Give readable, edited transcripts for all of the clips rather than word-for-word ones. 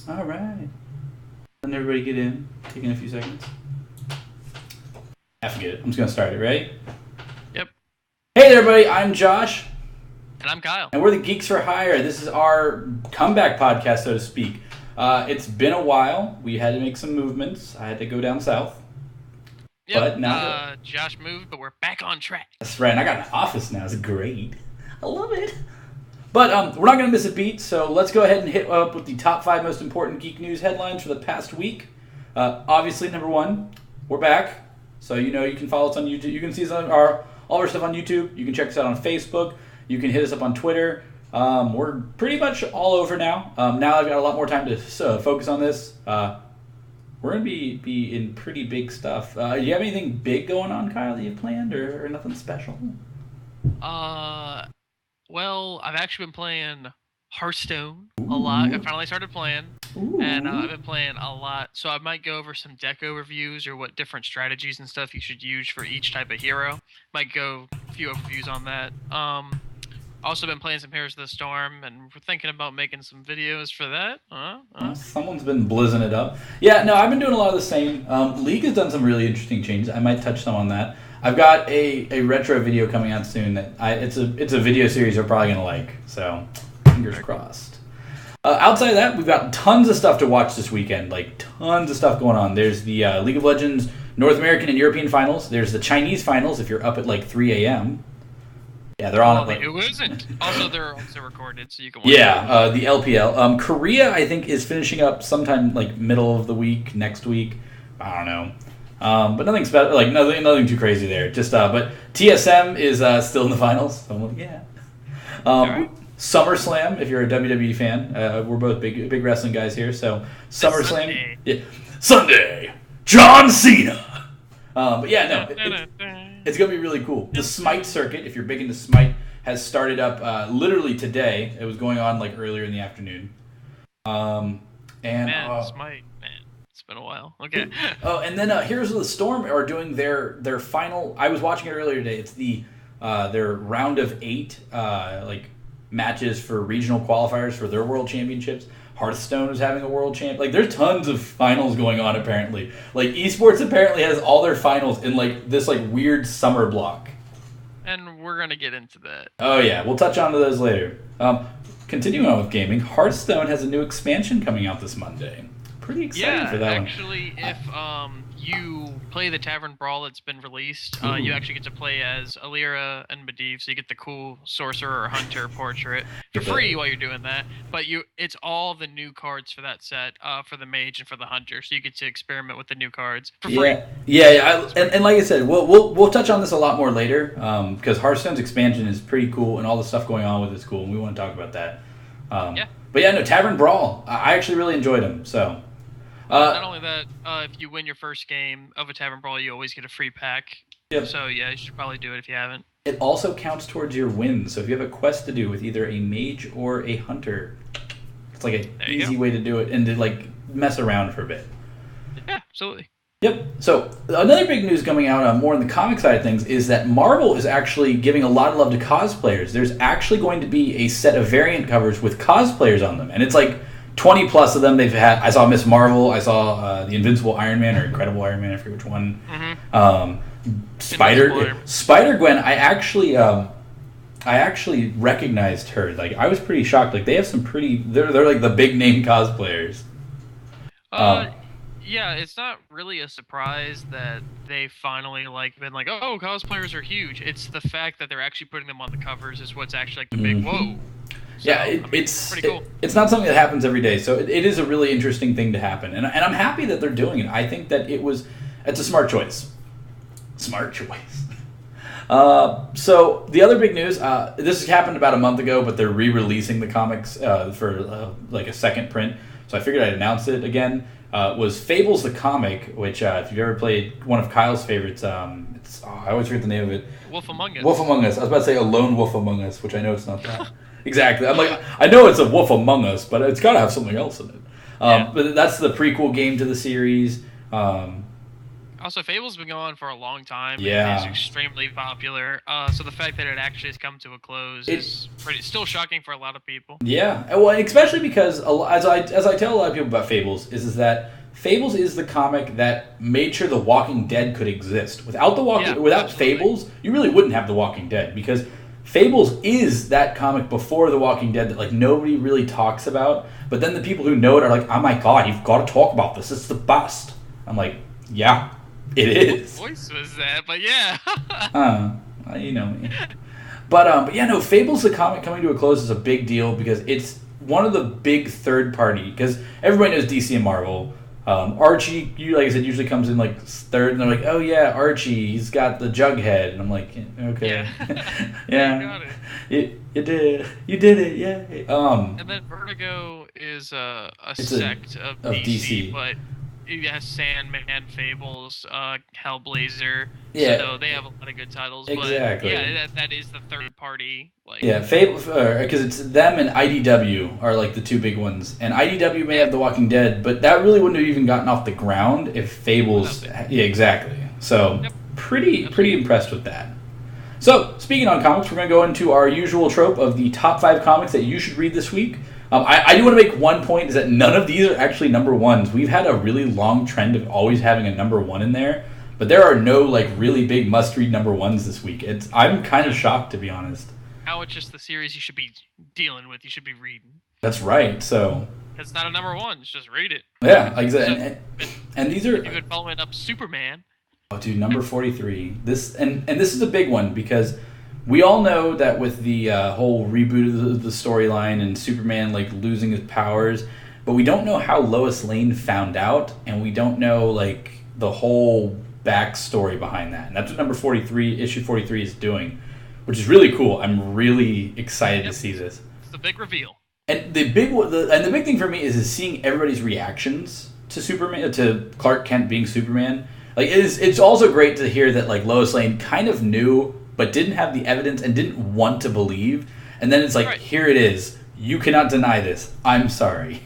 All right. Letting everybody get in. Taking a few seconds. I forget it. I'm just going to start it, right? Yep. Hey there, everybody. I'm Josh. And I'm Kyle. And we're the Geeks For Hire. This is our comeback podcast, so to speak. It's been a while. We had to make some movements. I had to go down south. Yep. But now Josh moved, but we're back on track. That's right. And I got an office now. It's great. I love it. But we're not going to miss a beat, so let's go ahead and hit up with the top 5 most important geek news headlines for the past week. Obviously, number 1, we're back. So you can follow us on YouTube. You can see us on all our stuff on YouTube. You can check us out on Facebook. You can hit us up on Twitter. We're pretty much all over now. Now I've got a lot more time to focus on this. We're going to be in pretty big stuff. Do you have anything big going on, Kyle, that you've planned, or nothing special? Well, I've actually been playing Hearthstone a lot. I finally started playing, and I've been playing a lot. So I might go over some deck overviews or what different strategies and stuff you should use for each type of hero. Might go a few overviews on that. Also been playing some Heroes of the Storm, and we're thinking about making some videos for that. Someone's been blizzing it up. Yeah, no, I've been doing a lot of the same. League has done some really interesting changes. I might touch some on that. I've got a retro video coming out soon that it's a video series you're probably gonna like. So fingers crossed. Outside of that, we've got tons of stuff to watch this weekend. Like tons of stuff going on. There's the League of Legends North American and European finals. There's the Chinese finals if you're up at like 3 a.m. Yeah, they're on. Who isn't? Also, they're also recorded, so you can watch. Yeah, the LPL. Korea, I think, is finishing up sometime like middle of the week next week. I don't know. But nothing special, like nothing too crazy there. Just but TSM is still in the finals. So I'm like, yeah. Right. SummerSlam, if you're a WWE fan, we're both big wrestling guys here. So SummerSlam, Sunday, John Cena. But yeah, no, it's gonna be really cool. The Smite circuit, if you're big into Smite, has started up literally today. It was going on like earlier in the afternoon. Smite, man. It's been a while. Okay. Oh, and then Heroes of the Storm are doing their final. I was watching it earlier today. It's their round of 8 matches for regional qualifiers for their world championships. Hearthstone is having a world champ. Like there's tons of finals going on apparently. Like eSports apparently has all their finals in like this like weird summer block. And we're gonna get into that. Oh yeah, we'll touch on to those later. Continuing on with gaming, Hearthstone has a new expansion coming out this Monday. Pretty excited for that one. Actually, if you play the Tavern Brawl that's been released, you actually get to play as Alira and Medivh, so you get the cool Sorcerer or Hunter portrait for free while you're doing that. But it's all the new cards for that set, for the Mage and for the Hunter, so you get to experiment with the new cards for free. Yeah. And like I said, we'll touch on this a lot more later, because Hearthstone's expansion is pretty cool, and all the stuff going on with it's cool, and we want to talk about that. But yeah, no, Tavern Brawl, I actually really enjoyed them, so... Not only that, if you win your first game of a Tavern Brawl, you always get a free pack. Yep. So yeah, you should probably do it if you haven't. It also counts towards your wins. So if you have a quest to do with either a mage or a hunter, it's like an easy way to do it and to like mess around for a bit. Yeah, absolutely. Yep. So another big news coming out more on the comic side of things is that Marvel is actually giving a lot of love to cosplayers. There's actually going to be a set of variant covers with cosplayers on them, and it's like 20 plus of them they've had. I saw Miss Marvel. I saw the Invincible Iron Man or Incredible Iron Man. I forget which one. Spider-Gwen. I actually recognized her. Like I was pretty shocked. Like they have some pretty. They're like the big name cosplayers. Yeah, it's not really a surprise that they finally been like, oh, cosplayers are huge. It's the fact that they're actually putting them on the covers is what's actually like the big whoa. So, yeah, it's pretty cool. It's not something that happens every day, so it is a really interesting thing to happen, and I'm happy that they're doing it. I think that it's a smart choice. Smart choice. So the other big news, this happened about a month ago, but they're re-releasing the comics for like a second print. So I figured I'd announce it again. Was Fables the comic, which if you've ever played one of Kyle's favorites, I always forget the name of it. Wolf Among Us. Wolf Among Us. I was about to say a lone Wolf Among Us, which I know it's not that. Exactly. I'm like, I know it's a Wolf Among Us, but it's got to have something else in it. But that's the prequel game to the series. Also, Fable's been going on for a long time. Yeah. It is extremely popular. So the fact that it actually has come to a close is still shocking for a lot of people. Yeah, well, especially because as I tell a lot of people about Fables is that Fables is the comic that made sure The Walking Dead could exist. Without without absolutely. Fables, you really wouldn't have The Walking Dead, because Fables is that comic before The Walking Dead that like nobody really talks about. But then the people who know it are like, oh my god, you've got to talk about this. It's the best. I'm like, yeah, it is. What voice was that? But yeah. You know me. But yeah, no, Fable's the comic coming to a close is a big deal because it's one of the big third party, because everybody knows DC and Marvel. Archie, like I said, usually comes in like third, and they're like, "Oh yeah, Archie, he's got the Jughead," and I'm like, "Okay, yeah, you did it, yeah." And then Vertigo is a sect of DC, but it has Sandman, Fables, Hellblazer. Yeah, so they have a lot of good titles. Exactly. But yeah, that is the third party. Like, yeah, Fable, because it's them and IDW are like the two big ones, and IDW may have The Walking Dead, but that really wouldn't have even gotten off the ground if Fables. Yeah, exactly. So pretty impressed with that. So speaking on comics, we're going to go into our usual trope of the top 5 comics that you should read this week. I do want to make one point, is that none of these are actually number ones. We've had a really long trend of always having a number one in there, but there are no like really big must-read number ones this week. I'm kind of shocked, to be honest. How it's just the series you should be dealing with, you should be reading. That's right, so... It's not a number one, just read it. Yeah, exactly. And these are... You could following up Superman. Oh, dude, number 43. This is a big one, because... We all know that with the whole reboot of the storyline and Superman like losing his powers, but we don't know how Lois Lane found out, and we don't know like the whole backstory behind that. And that's what number 43, issue 43 is doing, which is really cool. I'm really excited to see this. It's the big reveal. And the big thing for me is seeing everybody's reactions to Superman, to Clark Kent being Superman. Like it's also great to hear that like Lois Lane kind of knew, but didn't have the evidence and didn't want to believe. And then it's like, Here it is. You cannot deny this. I'm sorry.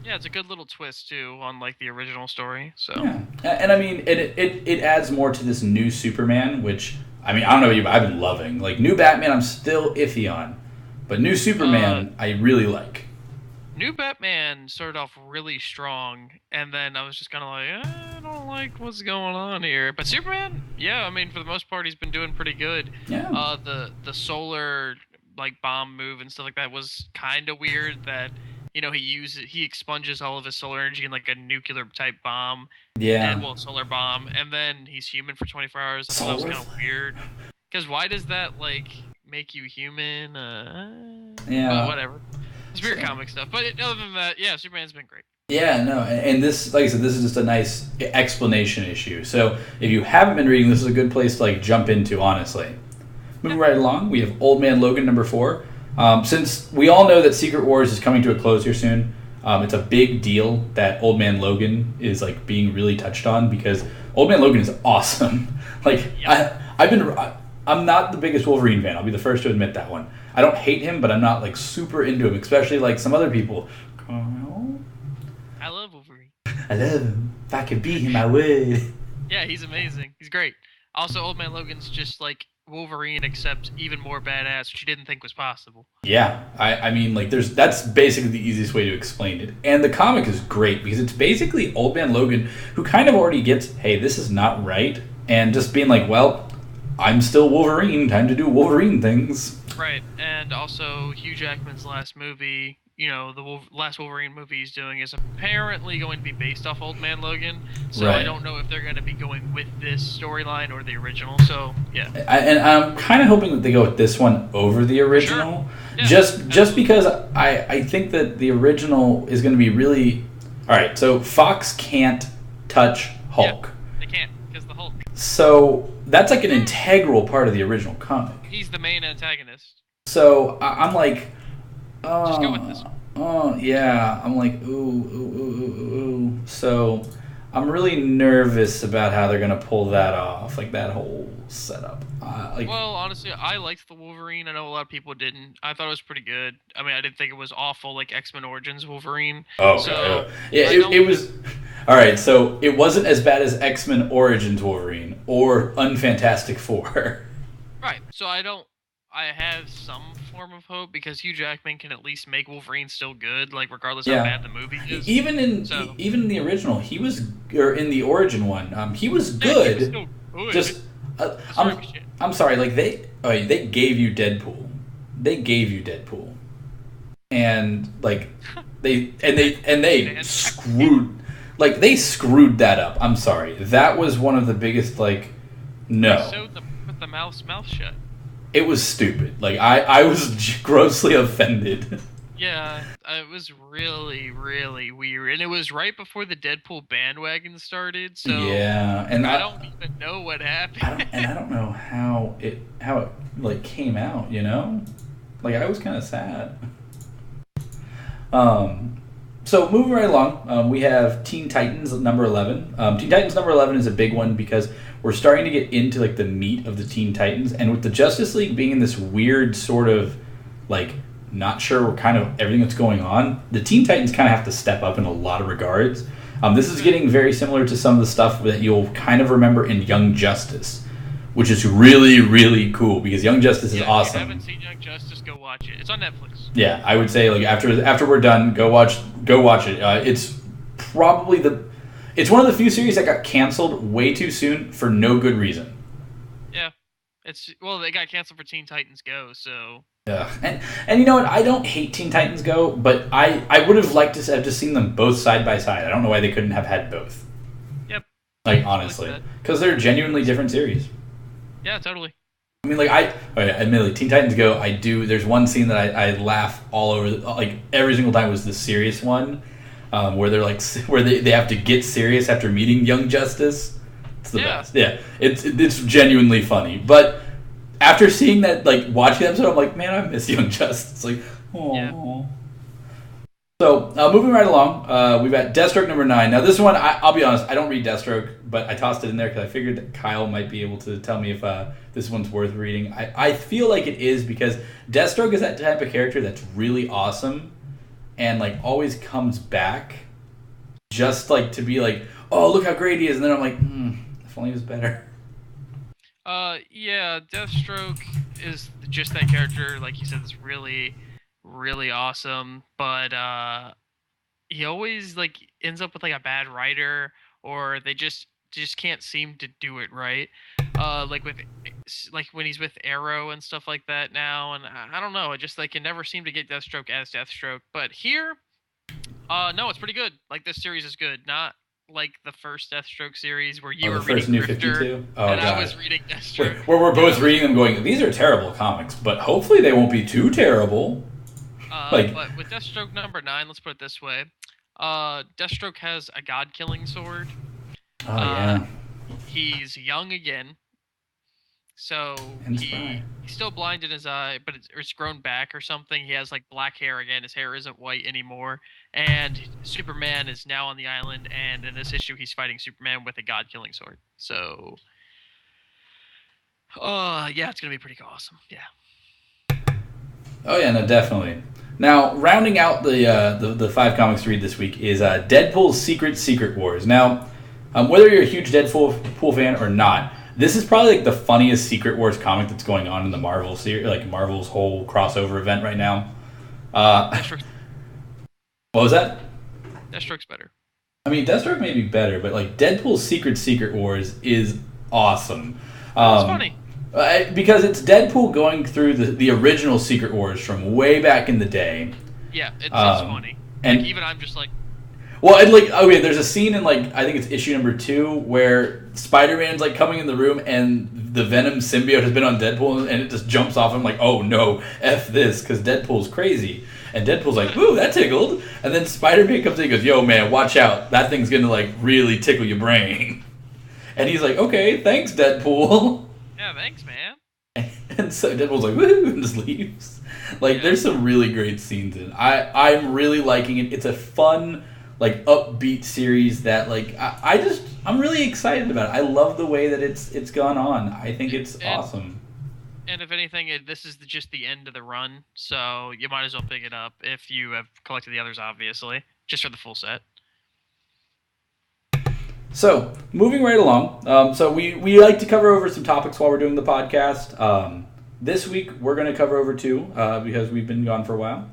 Yeah, it's a good little twist, too, on, like, the original story. So yeah. And, I mean, it adds more to this new Superman, which, I mean, I don't know about you, but I've been loving. Like, new Batman, I'm still iffy on. But new Superman, I really like. New Batman started off really strong, and then I was just kind of like, I don't like what's going on here. But Superman, yeah, I mean, for the most part, he's been doing pretty good. Yeah. The solar like bomb move and stuff like that was kind of weird. That he expunges all of his solar energy in like a nuclear type bomb. Yeah. And solar bomb, and then he's human for 24 hours. I thought that was kind of weird. Because why does that like make you human? Yeah. Whatever. It's weird comic stuff, but other than that, yeah, Superman's been great. Yeah, no, and this, like I said, this is just a nice explanation issue. So if you haven't been reading, this is a good place to like jump into, honestly. Moving right along, we have Old Man Logan number 4. Since we all know that Secret Wars is coming to a close here soon, it's a big deal that Old Man Logan is like being really touched on, because Old Man Logan is awesome. Like I'm not the biggest Wolverine fan. I'll be the first to admit that one. I don't hate him, but I'm not like super into him, especially like some other people. I love Wolverine. I love him. If I could beat him, I would. Yeah, he's amazing. He's great. Also, Old Man Logan's just like Wolverine, except even more badass, which you didn't think was possible. Yeah, I mean, like, that's basically the easiest way to explain it. And the comic is great, because it's basically Old Man Logan, who kind of already gets, hey, this is not right, and just being like, well, I'm still Wolverine, time to do Wolverine things. Right, and also Hugh Jackman's last movie, the last Wolverine movie he's doing is apparently going to be based off Old Man Logan, so right. I don't know if they're going to be going with this storyline or the original, so yeah. And I'm kind of hoping that they go with this one over the original, sure. Yeah, just because I think that the original is going to be really... Alright, so Fox can't touch Hulk. Yeah, they can't, because the Hulk. So that's like an integral part of the original comic. He's the main antagonist. So I'm like... Just go with this one. Oh, yeah. I'm like, ooh. So I'm really nervous about how they're gonna pull that off, like that whole setup. Well, honestly, I liked the Wolverine. I know a lot of people didn't. I thought it was pretty good. I mean, I didn't think it was awful like X-Men Origins Wolverine. Oh, So okay. Yeah, it was. All right, so it wasn't as bad as X-Men Origins Wolverine or Unfantastic Four. right. So I have some form of hope because Hugh Jackman can at least make Wolverine still good, like regardless how bad the movie is. Even in the original, he was, or in the Origin one, he was good. Yeah, he was still good. Just, I'm sorry, like they gave you Deadpool. They gave you Deadpool, and like they screwed, like they screwed that up. I'm sorry, that was one of the biggest like no. Showed them with the mouth shut. It was stupid. Like I was grossly offended. Yeah, it was really, really weird, and it was right before the Deadpool bandwagon started. So yeah, and I don't even know what happened. I don't know how it like came out. You know, like I was kind of sad. So moving right along, we have Teen Titans number 11. Teen Titans number 11 is a big one because we're starting to get into like the meat of the Teen Titans, and with the Justice League being in this weird sort of like not sure kind of everything that's going on, the Teen Titans kind of have to step up in a lot of regards. This is getting very similar to some of the stuff that you'll kind of remember in Young Justice, which is really, really cool because Young Justice is awesome. If you haven't seen Young Justice, go watch it. It's on Netflix. Yeah, I would say like after we're done, go watch it. It's probably it's one of the few series that got canceled way too soon for no good reason. Yeah, they got canceled for Teen Titans Go, so. Yeah, and you know what? I don't hate Teen Titans Go, but I would have liked to have just seen them both side by side. I don't know why they couldn't have had both. Yep. Like honestly, because they're genuinely different series. Yeah, totally. I mean, like admittedly, Teen Titans Go. There's one scene that I laugh all over, like every single time was the serious one, where they're like where they have to get serious after meeting Young Justice. It's the best. Yeah, it's genuinely funny, but. After seeing that, like, watching the episode, I'm like, man, I miss Young Justice. It's like, oh. Yeah. So, moving right along, we've got Deathstroke number 9. Now, this one, I'll be honest, I don't read Deathstroke, but I tossed it in there because I figured that Kyle might be able to tell me if this one's worth reading. I feel like it is because Deathstroke is that type of character that's really awesome and, like, always comes back just, like, to be like, oh, look how great he is. And then I'm like, if only he was better. Yeah, Deathstroke is just that character, like you said, that's really, really awesome, but, he always, like, ends up with, like, a bad writer, or they just can't seem to do it right, like, when he's with Arrow and stuff like that now, and I don't know, I can never seem to get Deathstroke as Deathstroke, but here, no, it's pretty good, like, this series is good, not like the first Deathstroke series where you were reading Grifter and I was reading Deathstroke. Where we're both reading them going, these are terrible comics, but hopefully they won't be too terrible. But with Deathstroke number 9, let's put it this way. Deathstroke has a god-killing sword. Oh, yeah. He's young again. So he's still blind in his eye, but it's grown back or something. He has like black hair again. His hair isn't white anymore. And Superman is now on the island, and in this issue, he's fighting Superman with a god-killing sword. So, yeah, it's gonna be pretty awesome. Yeah. Oh yeah, no, definitely. Now, rounding out the 5 comics to read this week is Deadpool's Secret Wars. Now, whether you're a huge Deadpool fan or not, this is probably like the funniest Secret Wars comic that's going on in the Marvel series, like Marvel's whole crossover event right now. What was that? Deathstroke's better. I mean, Deathstroke may be better, but like Deadpool's Secret Wars is awesome. It's funny. Because it's Deadpool going through the original Secret Wars from way back in the day. Yeah, it's funny. And like, even I'm just like. Well, and like, okay, there's a scene in like I think it's issue number 2 where Spider-Man's like coming in the room and the Venom symbiote has been on Deadpool and it just jumps off him like, oh no, F this, because Deadpool's crazy. And Deadpool's like, ooh, that tickled. And then Spider-Man comes in and goes, yo man, watch out, that thing's gonna like really tickle your brain. And he's like, okay, thanks Deadpool. Yeah, thanks man. And so Deadpool's like, woohoo, and just leaves. Like, there's some really great scenes in it. I'm really liking it. It's a fun, like upbeat series that like I'm really excited about it. I love the way that it's gone on. I think it's awesome. And if anything, this is just the end of the run, so you might as well pick it up if you have collected the others, obviously, just for the full set. So, moving right along. So we like to cover over some topics while we're doing the podcast. This week, we're going to cover over 2 because we've been gone for a while.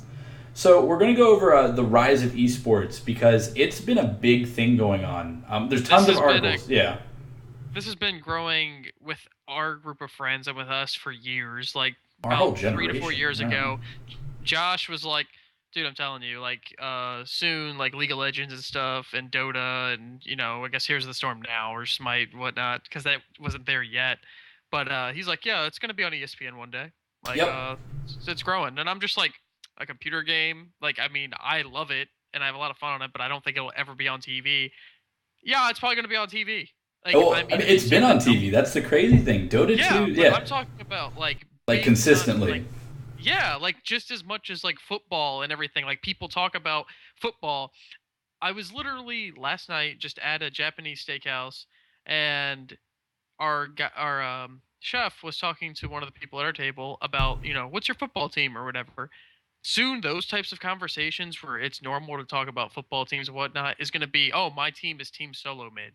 So we're going to go over the rise of eSports because it's been a big thing going on. There's tons of articles. This has been growing with our group of friends and with us for years. Like our whole about 3 to 4 years ago, Josh was like, dude, I'm telling you, like, soon, like, League of Legends and stuff, and Dota, and, I guess Here's the Storm now, or Smite, whatnot, because that wasn't there yet. But he's like, yeah, it's going to be on ESPN one day. Like, it's growing. And I'm just like, a computer game, like, I mean, I love it, and I have a lot of fun on it, but I don't think it'll ever be on TV. Yeah, it's probably going to be on TV. Like, I mean, it's been on TV. That's the crazy thing. Dota 2, yeah. I'm talking about, like consistently. Yeah, like just as much as like football and everything. Like people talk about football. I was literally last night just at a Japanese steakhouse, and our chef was talking to one of the people at our table about what's your football team or whatever. Soon those types of conversations where it's normal to talk about football teams and whatnot is going to be, oh, my team is Team Solo Mid.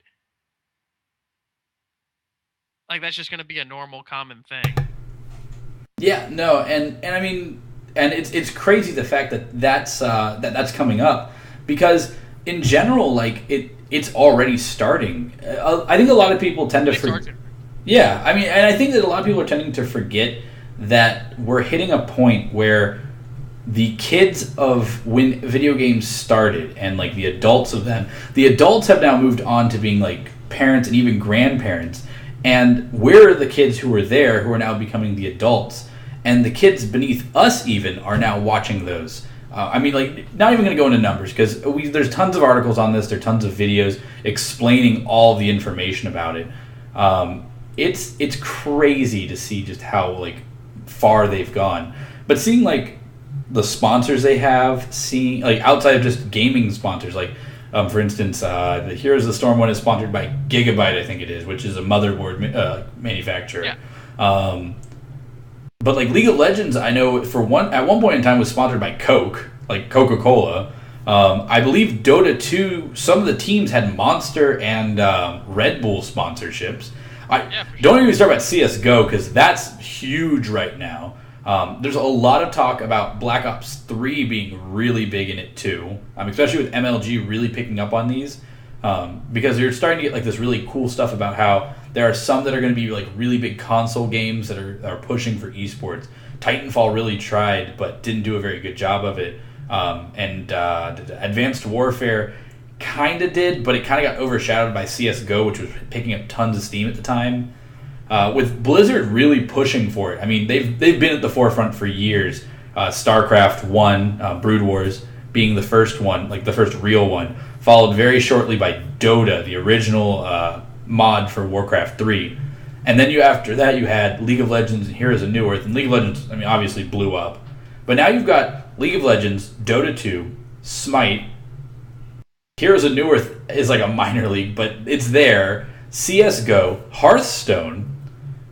Like that's just going to be a normal common thing. Yeah, no, and I mean, and it's crazy the fact that that's coming up because in general, like it's already starting. I think a lot of people tend to forget. Yeah, I mean, and I think that a lot of people are tending to forget that we're hitting a point where the kids of when video games started and like the adults of them, the adults have now moved on to being like parents and even grandparents, and we're the kids who were there who are now becoming the adults. And the kids beneath us even are now watching those. I mean, like, not even going to go into numbers because there's tons of articles on this. There's tons of videos explaining all the information about it. It's crazy to see just how like far they've gone. But seeing like the sponsors they have, seeing like outside of just gaming sponsors, like for instance, the Heroes of the Storm one is sponsored by Gigabyte, I think it is, which is a motherboard manufacturer. Yeah. But like League of Legends, I know at one point in time was sponsored by Coke, like Coca-Cola. I believe Dota 2, some of the teams had Monster and Red Bull sponsorships. Don't even start about CSGO because that's huge right now. There's a lot of talk about Black Ops 3 being really big in it too, especially with MLG really picking up on these because you're starting to get like this really cool stuff about how there are some that are going to be like really big console games that are pushing for esports. Titanfall really tried but didn't do a very good job of it. And Advanced Warfare kind of did, but it kind of got overshadowed by CSGO, which was picking up tons of steam at the time. With Blizzard really pushing for it. I mean, they've been at the forefront for years. StarCraft 1, Brood Wars being the first one, like the first real one, followed very shortly by Dota, the original mod for Warcraft 3. And then after that you had League of Legends and Heroes of New Earth. And League of Legends, I mean, obviously blew up. But now you've got League of Legends, Dota 2, Smite. Heroes of New Earth is like a minor league, but it's there. CSGO, Hearthstone,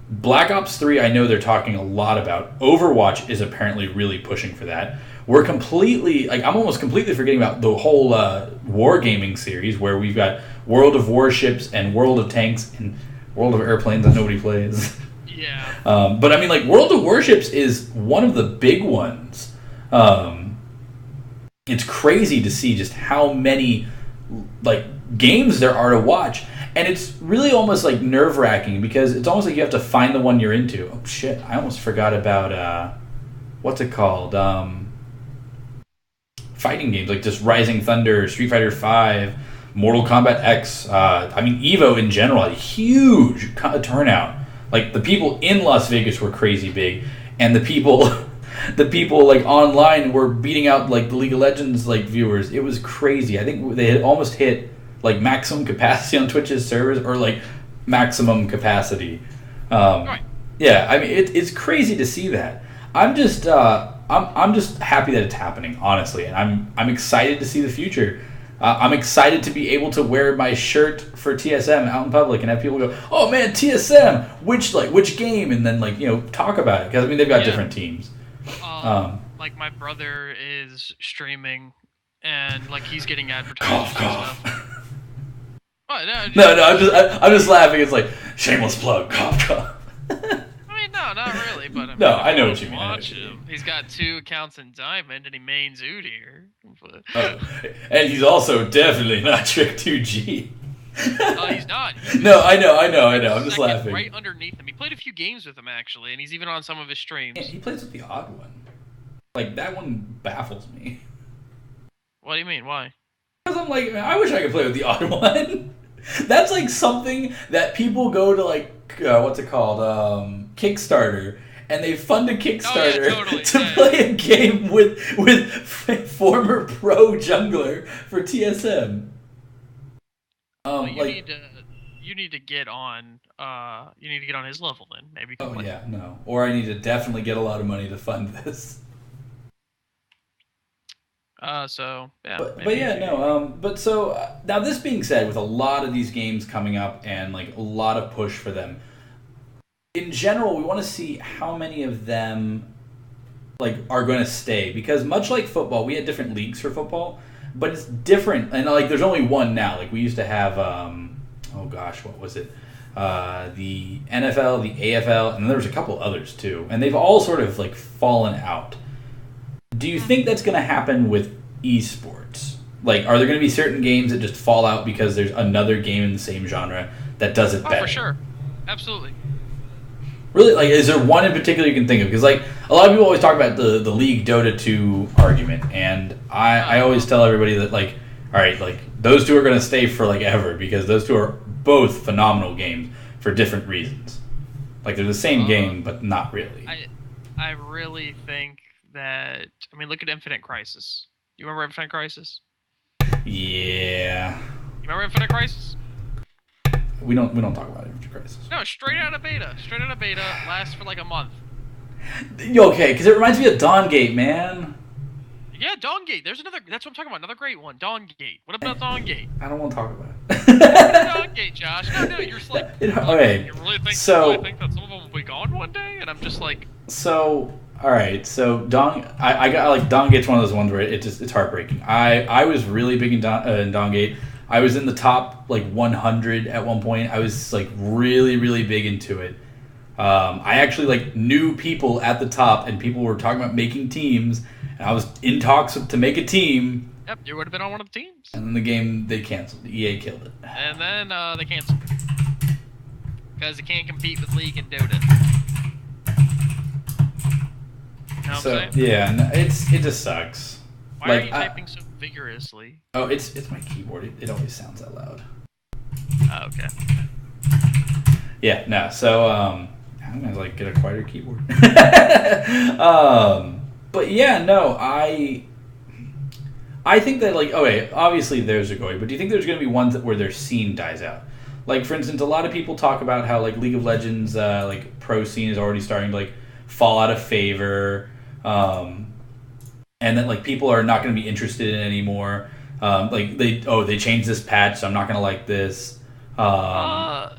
Black Ops 3, I know they're talking a lot about. Overwatch is apparently really pushing for that. We're completely, like, I'm almost completely forgetting about the whole wargaming series where we've got World of Warships and World of Tanks and World of Airplanes that nobody plays. Yeah. But I mean, like, World of Warships is one of the big ones. It's crazy to see just how many, like, games there are to watch. And it's really almost like nerve-wracking because it's almost like you have to find the one you're into. Oh, shit. I almost forgot about, what's it called? Fighting games, like just Rising Thunder, Street Fighter V, Mortal Kombat X. I mean, EVO in general, a huge turnout. Like, the people in Las Vegas were crazy big, and the people like online were beating out like the League of Legends like viewers. It was crazy. I think they had almost hit like maximum capacity on Twitch's servers, or like maximum capacity. Right. Yeah, I mean it's crazy to see that. I'm just happy that it's happening, honestly, and I'm excited to see the future. I'm excited to be able to wear my shirt for TSM out in public and have people go, "Oh man, TSM, which game?" and then talk about it, because I mean they've got different teams. Like my brother is streaming, and like he's getting advertised and stuff. What? No, I'm just laughing. It's like shameless plug. Cough, cough. I mean, no, not really, but I know what you mean. Watch him. He's got 2 accounts in Diamond, and he mains Udyr. And he's also definitely not Trick 2G. Oh, he's not. No, I know. I'm just laughing. Right underneath him. He played a few games with him, actually, and he's even on some of his streams. Yeah, he plays with the odd one. Like, that one baffles me. What do you mean? Why? Because I'm like, man, I wish I could play with the odd one. That's like something that people go to, like, what's it called? Kickstarter. And they fund a Kickstarter to play a game with former pro jungler for TSM. Well, you need to get on. You need to get on his level then. Maybe. No. Or I need to definitely get a lot of money to fund this. But so now this being said, with a lot of these games coming up and like a lot of push for them, in general, we want to see how many of them like are going to stay, because much like football, we had different leagues for football, but it's different, and like there's only one now. Like we used to have what was it? The NFL, the AFL, and then there was a couple others too, and they've all sort of like fallen out. Do you think that's going to happen with eSports? Like, are there going to be certain games that just fall out because there's another game in the same genre that does it better? Oh, for sure. Absolutely. Really? Like, is there one in particular you can think of? Because, like, a lot of people always talk about the League Dota 2 argument, and I always tell everybody that, like, all right, like, those two are going to stay for, like, ever, because those two are both phenomenal games for different reasons. Like, they're the same game, but not really. I really think that... I mean, look at Infinite Crisis. You remember Infinite Crisis? Yeah. You remember Infinite Crisis? We don't talk about Infinite Crisis. No, straight out of beta. Straight out of beta, lasts for like a month. Okay, because it reminds me of Dawngate, man. Yeah, Dawngate. There's another... That's what I'm talking about. Another great one. Dawngate. What about Dawngate? I don't want to talk about it. Dawngate, Josh. No, you're just like... Okay. You really think that some of them will be gone one day? And I'm just like... So... All right, so I got like Dawngate one of those ones where it's heartbreaking. I was really big in Dawngate. I was in the top like 100 at one point. I was like really really big into it. I actually like knew people at the top, and people were talking about making teams, and I was in talks to make a team. Yep, you would have been on one of the teams. And then the game they canceled. EA killed it. And then they canceled because it can't compete with League and Dota. It just sucks. Why are you typing so vigorously? Oh, it's my keyboard. It always sounds that loud. Oh, okay. Yeah, no. So I'm gonna like get a quieter keyboard. But yeah, no. I think that like obviously there's a going, but do you think there's gonna be ones where their scene dies out? Like for instance, a lot of people talk about how like League of Legends like pro scene is already starting to like fall out of favor. And then like people are not going to be interested in it anymore. Like they changed this patch, so I'm not going to like this. Yeah.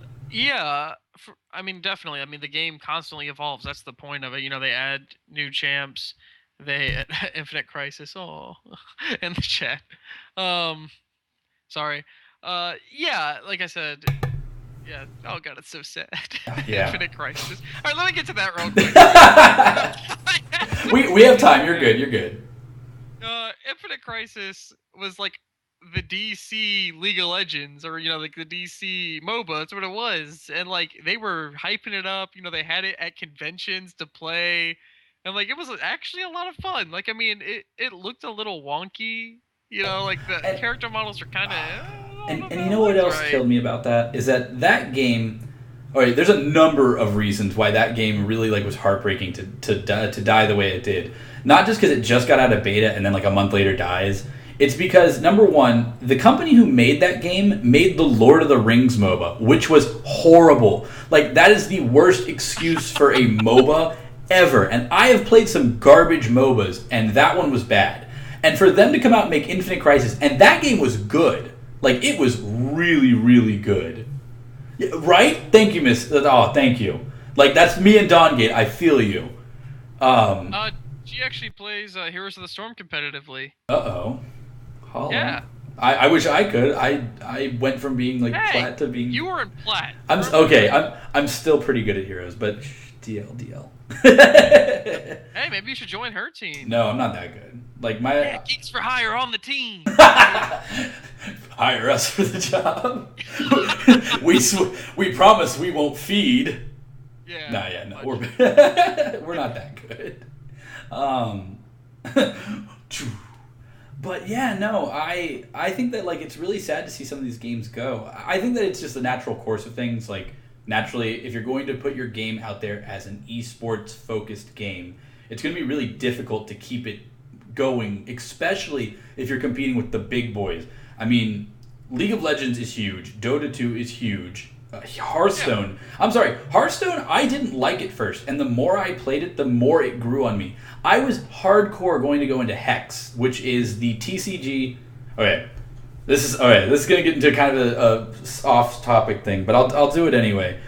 I mean, definitely. I mean, the game constantly evolves. That's the point of it. You know, they add new champs. They Infinite Crisis. Oh, in the chat. Sorry. Yeah. Like I said. Yeah. Oh god, it's so sad. Yeah. Infinite Crisis. All right, let me get to that real quick. we have time. You're good. You're good. Infinite Crisis was like the DC League of Legends, or like the DC MOBA. That's what it was, and like they were hyping it up. You know, they had it at conventions to play, and like it was actually a lot of fun. Like I mean, it looked a little wonky. You know, like the character models are kind of. And you know what else killed me about that is that game. All right, there's a number of reasons why that game really like was heartbreaking to die the way it did. Not just because it just got out of beta and then like a month later dies. It's because number one, the company who made that game made the Lord of the Rings MOBA, which was horrible. Like that is the worst excuse for a MOBA ever. And I have played some garbage MOBAs, and that one was bad. And for them to come out and make Infinite Crisis, and that game was good. Like, it was really, really good. Yeah, right? Thank you, Miss. Oh, thank you. Like, that's me and Dawngate. I feel you. She actually plays Heroes of the Storm competitively. Uh-oh. Hold Yeah. on. I wish I could. I went from being like plat to being. You were in plat. I'm still pretty good at Heroes, but DL. Hey, maybe you should join her team. No, I'm not that good. Like my Geeks For Hire on the team. Hire us for the job. we promise we won't feed. Yeah. No, we're we're not that good. But yeah, no, I think that like it's really sad to see some of these games go. I think that it's just the natural course of things. Like naturally, if you're going to put your game out there as an esports focused game, it's going to be really difficult to keep it going, especially if you're competing with the big boys. I mean, League of Legends is huge. Dota 2 is huge. Hearthstone. Yeah. I'm sorry. Hearthstone, I didn't like it first. And the more I played it, the more it grew on me. I was hardcore going to go into Hex, which is the TCG. Okay. This is going to get into kind of a off-topic thing, but I'll do it anyway.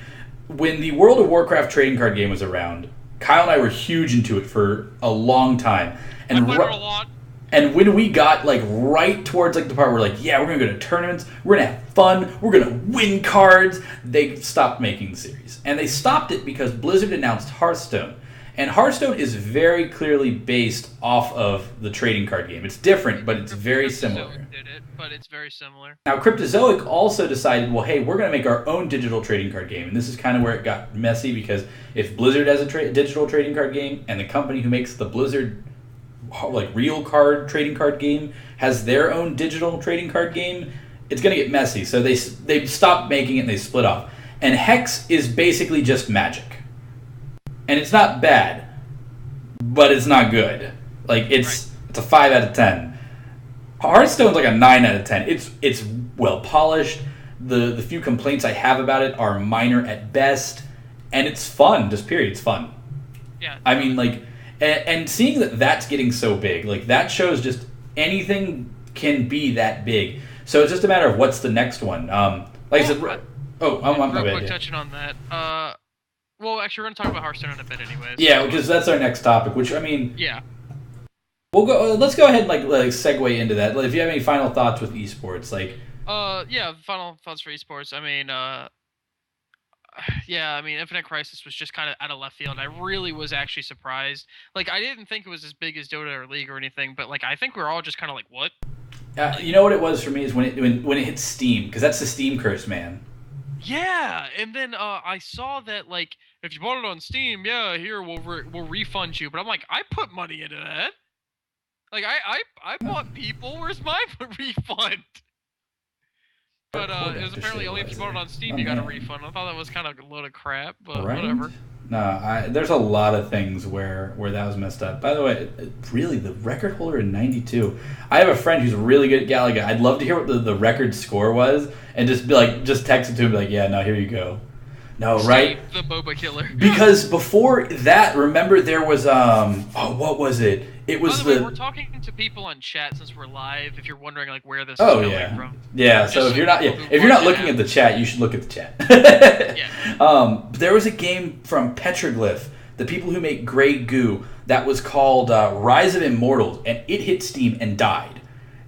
When the World of Warcraft trading card game was around, Kyle and I were huge into it for a long time. And I played it a lot. And when we got like right towards like the part where like, yeah, we're gonna go to tournaments, we're gonna have fun, we're gonna win cards, they stopped making the series. And they stopped it because Blizzard announced Hearthstone. And Hearthstone is very clearly based off of the trading card game. It's different, but it's very similar. Did it, but it's very similar. Now, Cryptozoic also decided, well, hey, we're going to make our own digital trading card game. And this is kind of where it got messy because if Blizzard has a digital trading card game and the company who makes the Blizzard like real card trading card game has their own digital trading card game, it's going to get messy. So they stopped making it and they split off. And Hex is basically just Magic. And it's not bad, but it's not good. Like it's a 5 out of 10. Hearthstone's like a 9 out of 10. It's well polished. The few complaints I have about it are minor at best, and it's fun. Just period, it's fun. Yeah. I mean, like, and seeing that that's getting so big, like that shows just anything can be that big. So it's just a matter of what's the next one. Like I said, I'm real quick touching on that. Well, actually, we're going to talk about Hearthstone in a bit anyways. Yeah, because that's our next topic, which, I mean... Yeah. Let's go ahead and, like segue into that. Like, if you have any final thoughts with esports, like... Yeah, final thoughts for esports. I mean, Infinite Crisis was just kind of out of left field. I really was actually surprised. Like, I didn't think it was as big as Dota or League or anything, but, like, I think we're all just kind of like, what? You know what it was for me is when it hit Steam, because that's the Steam curse, man. Yeah, and then I saw that like if you bought it on Steam, yeah, here we'll refund you. But I'm like, I put money into that. Like I bought people. Where's my refund? But it was apparently only if you bought it on Steam you got a refund. I thought that was kind of a load of crap, but whatever. No, there's a lot of things where that was messed up. By the way, really, the record holder in 92. I have a friend who's really good at Galaga. I'd love to hear what the record score was and just be like, just text it to him, be like, yeah, no, here you go. No, right? The Boba Killer. Because before that, remember there was what was it? It was By the way, we're talking to people on chat since we're live. If you're wondering like where this is coming from. Yeah. So if you're not looking at the chat, you should look at the chat. Yeah. There was a game from Petroglyph, the people who make Grey Goo, that was called Rise of Immortals, and it hit Steam and died.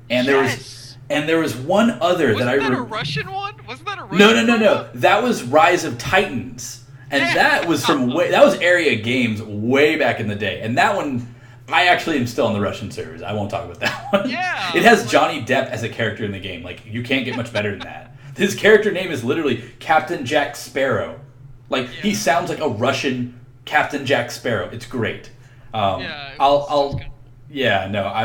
And there was one other that I remember. Wasn't that a Russian one? Wasn't that a Russian one? No. That was Rise of Titans, and that was that was Area Games way back in the day, and that one. I actually am still on the Russian servers. I won't talk about that one. Yeah. It has Johnny Depp as a character in the game. Like, you can't get much better than that. His character name is literally Captain Jack Sparrow. Like, he sounds like a Russian Captain Jack Sparrow. It's great. I'm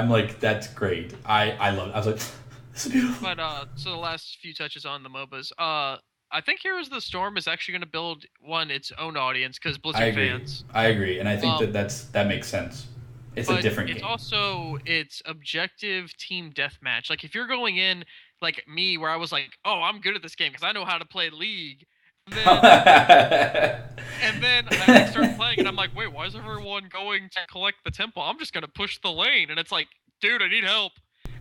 like, that's great. I love it. I was like, this is beautiful. But, so the last few touches on the MOBAs. I think Heroes of the Storm is actually going to build its own audience because Blizzard fans. I agree, and I think that makes sense. It's a different game. It's objective team deathmatch. Like if you're going in like me, where I was like, oh, I'm good at this game because I know how to play League. And then I started playing, and I'm like, wait, why is everyone going to collect the temple? I'm just going to push the lane, and it's like dude, I need help.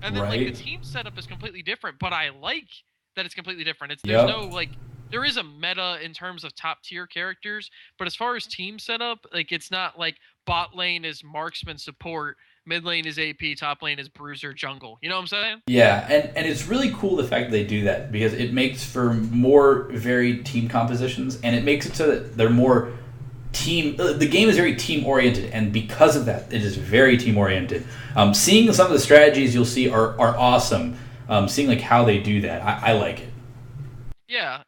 And then like the Right. team setup is completely different, but I like that it's completely different. There's Yep. no like there is a meta in terms of top tier characters, but as far as team setup, like it's not like bot lane is marksman support, mid lane is AP, top lane is bruiser jungle. You know what I'm saying? Yeah, and it's really cool the fact that they do that because it makes for more varied team compositions, and it makes it so that they're more team. The game is very team oriented, and because of that, it is very team oriented. Seeing some of the strategies you'll see are awesome. Seeing like how they do that, I like it. Yeah,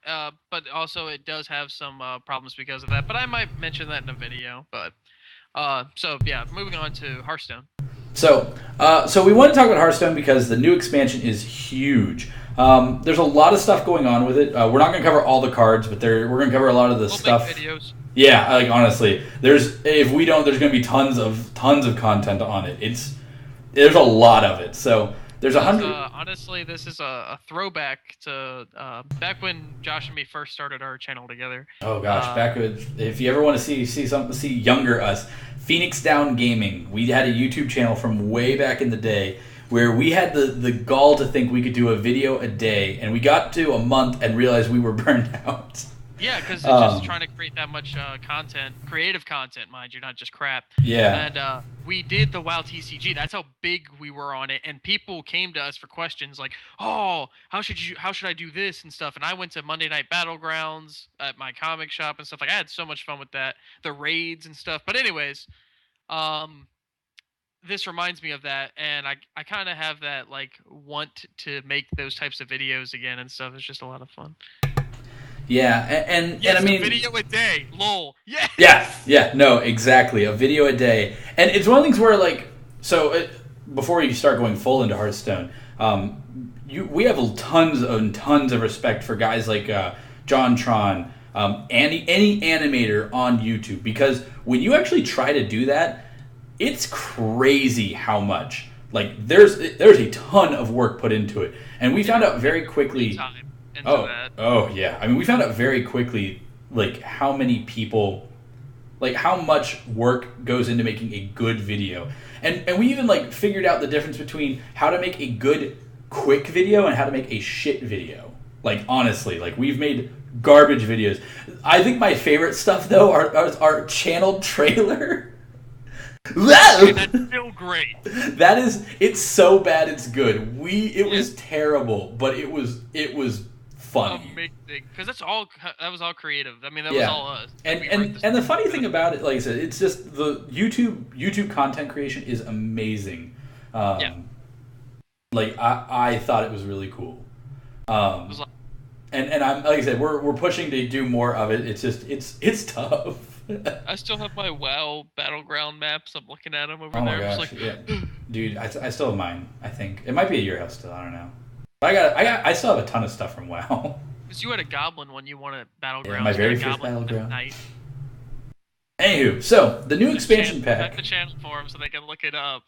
but also it does have some problems because of that. But I might mention that in a video. But so yeah, moving on to Hearthstone. So we want to talk about Hearthstone because the new expansion is huge. There's a lot of stuff going on with it. We're not going to cover all the cards, but we're going to cover a lot of the We'll stuff. make videos. Yeah, like honestly, if we don't, there's going to be tons of content on it. There's a lot of it. So there's 100. Honestly, this is a throwback to back when Josh and me first started our channel together. Oh gosh, if you ever want to see younger us, Phoenix Down Gaming. We had a YouTube channel from way back in the day where we had the gall to think we could do a video a day, and we got to a month and realized we were burned out. Yeah, because it's just trying to create that much content, creative content, mind you, not just crap. Yeah. And we did the WoW TCG. That's how big we were on it, and people came to us for questions like, "Oh, how should I do this and stuff?" And I went to Monday Night Battlegrounds at my comic shop and stuff. Like I had so much fun with that, the raids and stuff. But anyways, this reminds me of that, and I kind of have that like want to make those types of videos again and stuff. It's just a lot of fun. Yeah, and I mean, a video a day, lol. Yeah, no, exactly, a video a day, and it's one of the things where like, before you start going full into Hearthstone, we have tons of respect for guys like John Tron, any animator on YouTube, because when you actually try to do that, it's crazy how much like there's a ton of work put into it, and we found out very quickly. Oh yeah. I mean, we found out very quickly, like how many people, like how much work goes into making a good video, and we even like figured out the difference between how to make a good quick video and how to make a shit video. Like honestly, like we've made garbage videos. I think my favorite stuff though are our channel trailer. That's still great. It's so bad it's good. It was terrible, but it was funny. Amazing, because that was all creative. I mean, that was all us. And the funny thing about it, like I said, it's just the YouTube content creation is amazing. Like I thought it was really cool. And I'm like I said, we're pushing to do more of it. It's just it's tough. I still have my WoW battleground maps. I'm looking at them over there. Oh my gosh, yeah. Dude, I still have mine. I think it might be at your house still. I don't know. I still have a ton of stuff from WoW. Because you had a goblin when you won a battleground. Yeah, my very first battleground. Anywho, so the new expansion pack. Check the channel for them so they can look it up.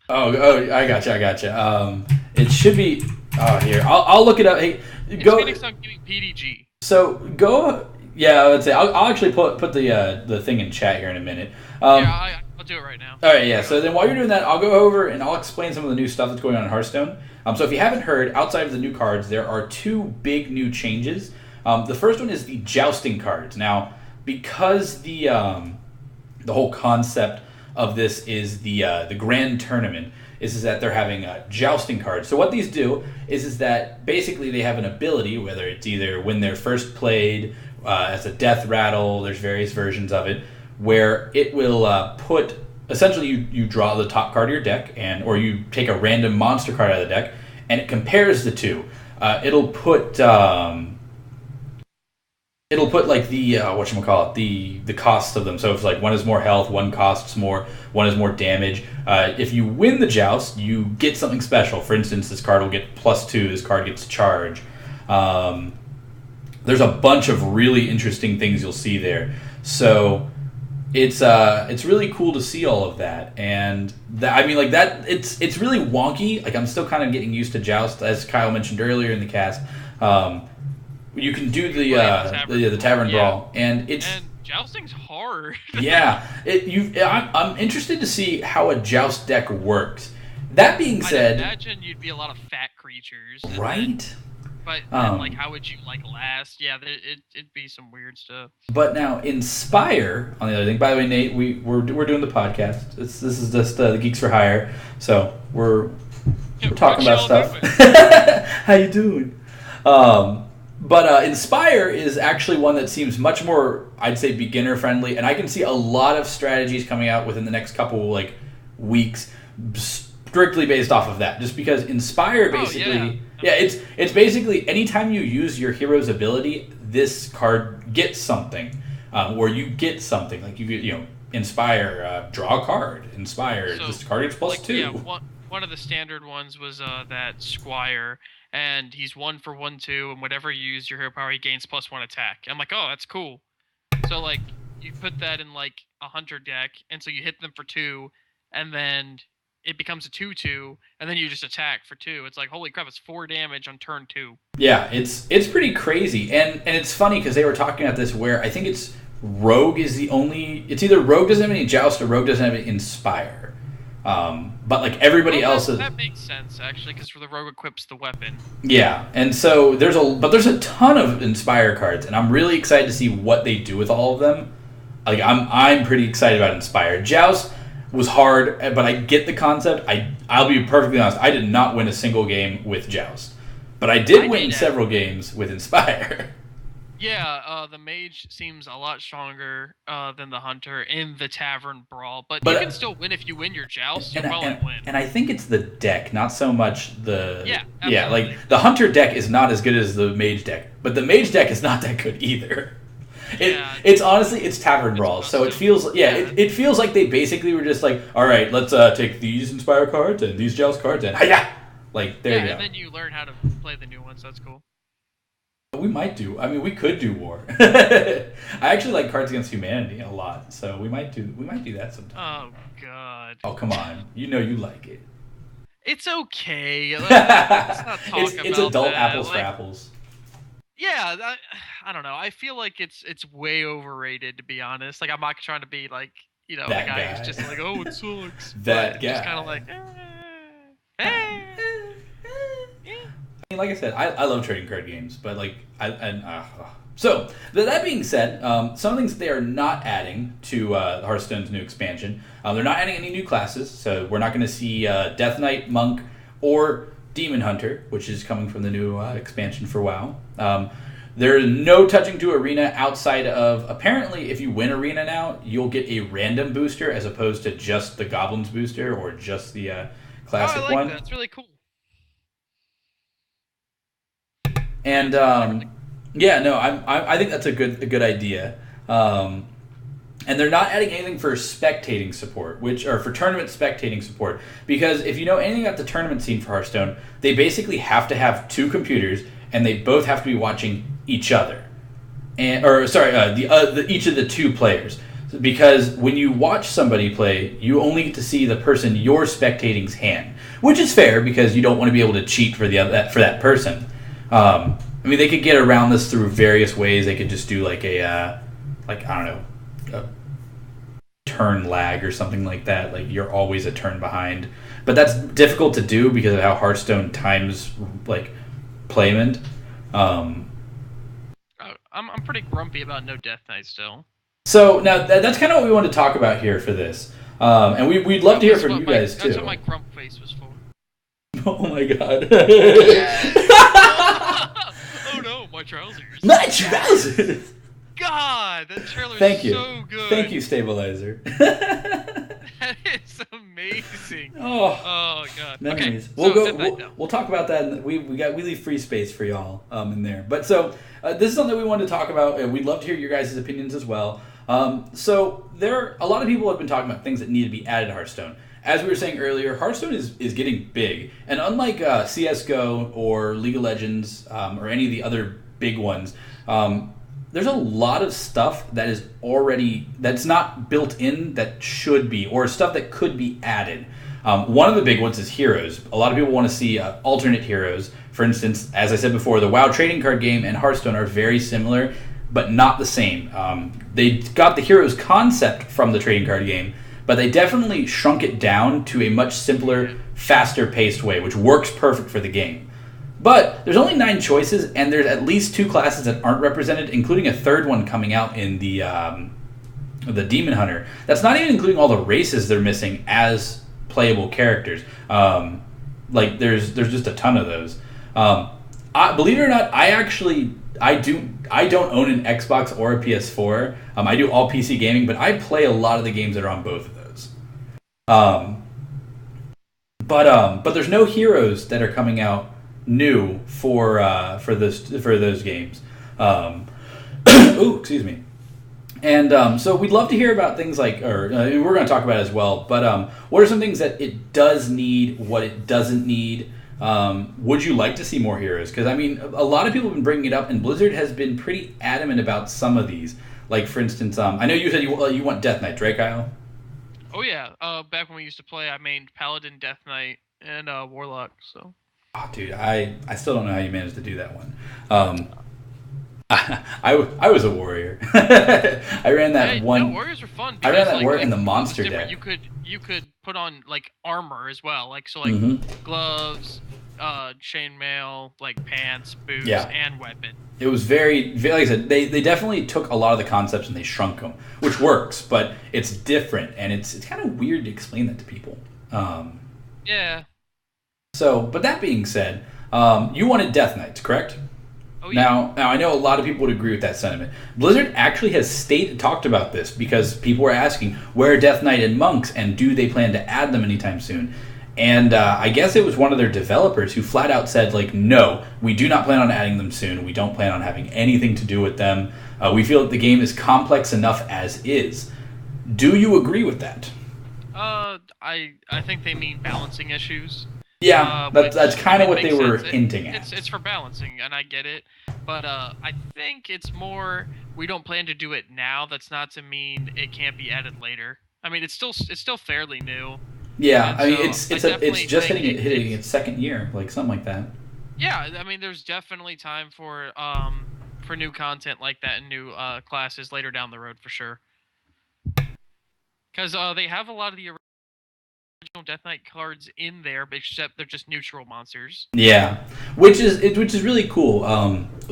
Oh, I gotcha. It should be. Oh, here, I'll look it up. Hey, go. Phoenix on giving PDG. So go. Yeah, let's say I'll actually put the thing in chat here in a minute. I'll do it right now. All right, yeah. So then while you're doing that, I'll go over and I'll explain some of the new stuff that's going on in Hearthstone. So if you haven't heard, outside of the new cards, there are two big new changes. The first one is the jousting cards. Now, because the whole concept of this is the grand tournament, is that they're having jousting cards. So what these do is that basically they have an ability, whether it's either when they're first played as a death rattle, there's various versions of it, where it will put. Essentially, you draw the top card of your deck, or you take a random monster card out of the deck, and it compares the two. It'll put like the the cost of them. So if like one is more health, one costs more, one is more damage. If you win the joust, you get something special. For instance, this card will get +2. This card gets charge. There's a bunch of really interesting things you'll see there. So. It's really cool to see all of that, and it's really wonky. Like I'm still kind of getting used to Joust, as Kyle mentioned earlier in the cast. You can do the Tavern Brawl, and jousting's hard. Yeah, I'm interested to see how a Joust deck works. That being said, I'd imagine you'd be a lot of fat creatures, right? But then, like, how would you last? Yeah, it'd be some weird stuff. But now, Inspire, on the other thing. By the way, Nate, we're doing the podcast. This is just the Geeks For Hire, so we're talking about stuff. How you doing? But Inspire is actually one that seems much more, I'd say, beginner friendly, and I can see a lot of strategies coming out within the next couple weeks, strictly based off of that. Just because Inspire basically, it's basically anytime you use your hero's ability, this card gets something, or you get something like you Inspire, draw a card. Inspire, so, this card gets +2. Yeah, one of the standard ones was that Squire. And he's 1 for 1/2, and whatever you use your hero power, he gains +1 attack. I'm like, oh, that's cool. So like, you put that in like a hunter deck, and so you hit them for 2, and then it becomes a 2/2, and then you just attack for 2. It's like, holy crap, it's 4 damage on turn 2. Yeah, it's pretty crazy, and it's funny because they were talking about this where I think it's Rogue is the only. It's either Rogue doesn't have any Joust or Rogue doesn't have any Inspire. But like everybody else is... That makes sense actually, because the Rogue equips the weapon. Yeah, and so there's a ton of Inspire cards, and I'm really excited to see what they do with all of them. Like I'm pretty excited about Inspire. Joust was hard, but I get the concept. I'll be perfectly honest. I did not win a single game with Joust, but I did win several games with Inspire. Yeah, the mage seems a lot stronger than the hunter in the tavern brawl, but you can still win if you win your joust. Win. And I think it's the deck, not so much the... Yeah, absolutely. Yeah, like the hunter deck is not as good as the mage deck, but the mage deck is not that good either. It's honestly, it's tavern brawl, so it feels it feels like they basically were just like, all right, let's take these Inspire cards and these Joust cards and hiya! Like there you go. And then you learn how to play the new ones. So that's cool. We might do. I mean, we could do war. I actually like Cards Against Humanity a lot, so we might do that sometime. Oh God. Oh come on, you like it. It's okay. Let's not talk about it's adult that. apples for apples. Yeah, I don't know. I feel like it's way overrated, to be honest. Like I'm not trying to be like the guy who's just like, oh, it sucks. That guy. Just kind of like, Like I said, I love trading card games, but like so that being said, some things that they are not adding to Hearthstone's new expansion. They're not adding any new classes, so we're not going to see Death Knight, Monk, or Demon Hunter, which is coming from the new expansion for WoW. There's no touching to Arena outside of, apparently, if you win Arena now, you'll get a random booster as opposed to just the Goblins booster or just the classic one. That. It's really cool. And I think that's a good idea. And they're not adding anything for spectating support, or for tournament spectating support, because if you know anything about the tournament scene for Hearthstone, they basically have to have 2 computers and they both have to be watching each other, each of the 2 players. Because when you watch somebody play, you only get to see the person you're spectating's hand, which is fair because you don't want to be able to cheat for that person. I mean, they could get around this through various ways. They could just do like a turn lag or something like that. Like you're always a turn behind, but that's difficult to do because of how Hearthstone times like playment. I'm pretty grumpy about no Death Knight still. So now that's kind of what we want to talk about here for this, and we'd love to hear from you guys too. That's what my grump face was for. Oh my god. Oh no, my trousers. My trousers! God, that trailer is so good. Thank you, Stabilizer. That is amazing. Oh god. Memories. Okay, we'll talk about that. And we leave free space for y'all in there. But so this is something we wanted to talk about, and we'd love to hear your guys' opinions as well. So a lot of people have been talking about things that need to be added to Hearthstone. As we were saying earlier, Hearthstone is getting big. And unlike CSGO or League of Legends or any of the other big ones, there's a lot of stuff that's not built in that should be, or stuff that could be added. One of the big ones is heroes. A lot of people want to see alternate heroes. For instance, as I said before, the WoW trading card game and Hearthstone are very similar, but not the same. They got the heroes concept from the trading card game, but they definitely shrunk it down to a much simpler faster paced way, which works perfect for the game. But there's only 9 choices, and there's at least 2 classes that aren't represented, including a third one coming out in the Demon Hunter. That's not even including all the races they're missing as playable characters. There's just a ton of those. Believe it or not, I don't own an Xbox or a PS4. I do all PC gaming, but I play a lot of the games that are on both of those. But there's no heroes that are coming out new for those games. Ooh, excuse me. And so we'd love to hear about things like, we're going to talk about it as well. But what are some things that it does need, what it doesn't need? Would you like to see more heroes? Because a lot of people have been bringing it up, and Blizzard has been pretty adamant about some of these. Like, for instance, I know you said you want Death Knight, right, Kyle? Oh yeah. Back when we used to play, I mained Paladin, Death Knight, and Warlock. So. Oh, dude, I still don't know how you managed to do that one. I was a warrior. I ran that one. No, warriors are fun. I ran that warrior in the monster deck. You could put on like armor as well, like gloves, chainmail, like pants, boots, and weapon. It was very, like I said, they definitely took a lot of the concepts and they shrunk them, which works, but it's different and it's kind of weird to explain that to people. Yeah. So, but that being said, you wanted Death Knights, correct? Oh, yeah. Now I know a lot of people would agree with that sentiment. Blizzard actually has talked about this because people were asking where are Death Knight and monks, and do they plan to add them anytime soon? And I guess it was one of their developers who flat out said, like, no, we do not plan on adding them soon. We don't plan on having anything to do with them. We feel that the game is complex enough as is. Do you agree with that? I think they mean balancing issues. Yeah, that's kind of what they were hinting at. It's for balancing, and I get it. But I think it's more, we don't plan to do it now. That's not to mean it can't be added later. I mean, it's still fairly new. Yeah, it's just hitting its second year, like something like that. Yeah, I mean, there's definitely time for new content like that and new classes later down the road for sure. Because they have a lot of the original Death Knight cards in there, except they're just neutral monsters. Yeah, which is really cool.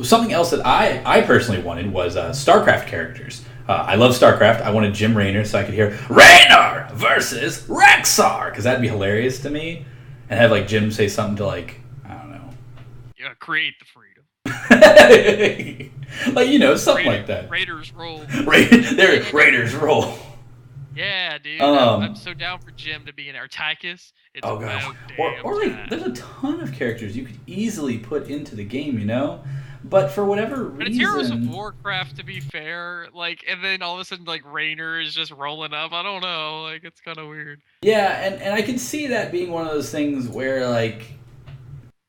Something else that I personally wanted was StarCraft characters. I love StarCraft. I wanted Jim Raynor so I could hear Raynor versus Rexxar, because that'd be hilarious to me, and have like Jim say something to, like, I don't know. Yeah, create the freedom. Like, something like that. Raiders roll. Raiders roll. Yeah, dude. I'm so down for Jim to be an Artakis. It's oh gosh. Or like, there's a ton of characters you could easily put into the game, But for whatever reason... But it's Heroes of Warcraft, to be fair. Like, and then all of a sudden, like, Raynor is just rolling up. I don't know. Like, it's kind of weird. Yeah, and I can see that being one of those things where, like,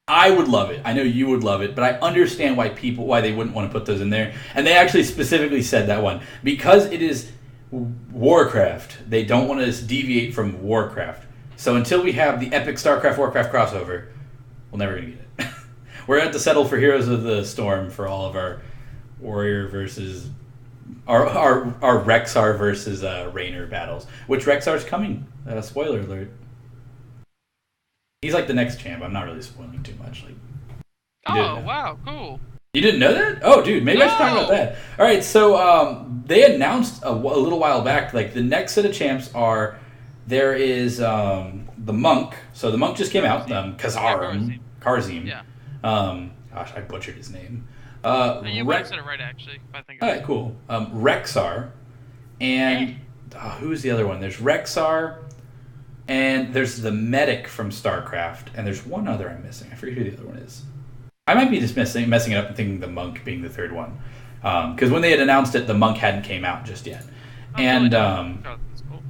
I would love it. I know you would love it, but I understand why they wouldn't want to put those in there. And they actually specifically said that one. Because it is Warcraft, they don't want to deviate from Warcraft. So until we have the epic StarCraft-Warcraft crossover, we're never going to get it. We're going to have to settle for Heroes of the Storm for all of our Warrior versus... Our Rexxar versus Raynor battles. Which Rexxar's coming. Spoiler alert. He's like the next champ. I'm not really spoiling too much. Like, oh, wow, cool. You didn't know that? Oh, dude, maybe I should talk about that. All right, so they announced a little while back, like, the next set of champs are... There is the Monk. So the Monk just came out. Karzim. Yeah. Gosh, I butchered his name. You might have said it right, actually. I think. All right, cool. Rexxar. And who's the other one? There's Rexxar. And there's the Medic from StarCraft. And there's one other I'm missing. I forget who the other one is. I might be just messing it up and thinking the Monk being the third one. Because when they had announced it, the Monk hadn't came out just yet. And that's cool.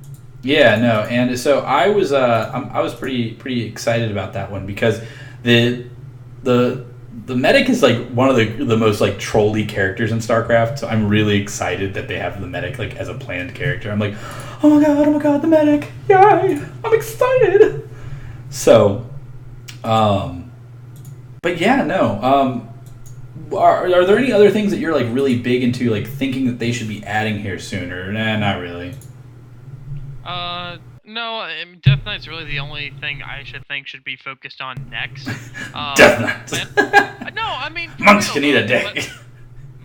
Yeah, no, and so I was pretty excited about that one because the Medic is like one of the most like trolly characters in StarCraft. So I'm really excited that they have the Medic like as a planned character. I'm like, oh my god, the Medic! Yay! I'm excited. So, but yeah, no. Are there any other things that you're like really big into, like thinking that they should be adding here soon, or nah, not really? No, Death Knight's really the only thing I should think should be focused on next. Death Knight. No, I mean Monks can eat a dick.